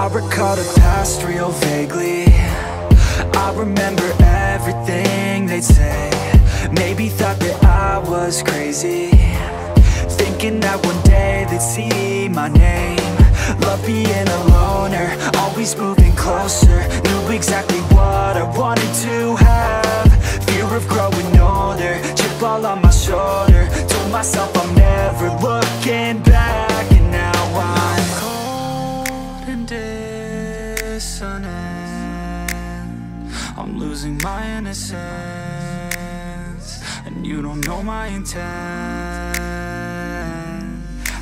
I recall the past real vaguely. I remember everything they'd say. Maybe thought that I was crazy, thinking that one day they'd see my name. Love being a loner, always moving closer. Knew exactly what I wanted to have. Fear of growing older, chip all on my shoulder. Told myself I'm never looking back. And now I'm cold and dissonant. I'm losing my innocence, and you don't know my intent.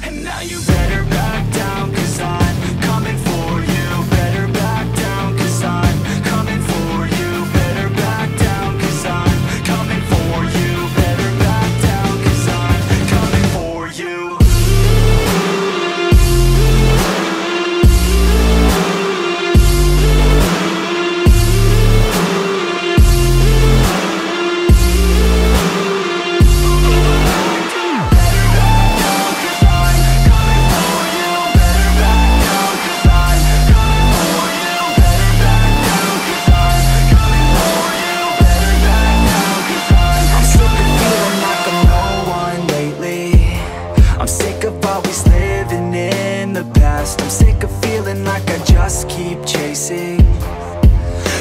And now you better back down, 'cause I'm coming for you. Better back down, 'cause I'm coming for you. Better back down, 'cause I'm coming for you. Better back down, 'cause I'm coming for you. I'm sick of feeling like I just keep chasing,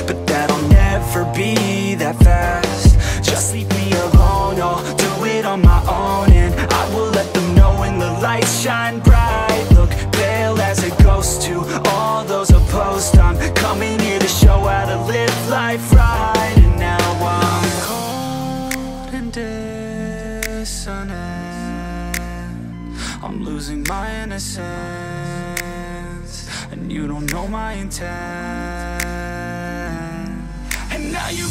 but that'll never be that fast. Just leave me alone, I'll do it on my own. And I will let them know when the lights shine bright. Look pale as a ghost to all those opposed. I'm coming here to show how to live life right. And now I'm cold and dissonant. I'm losing my innocence, and you don't know my intent. And now you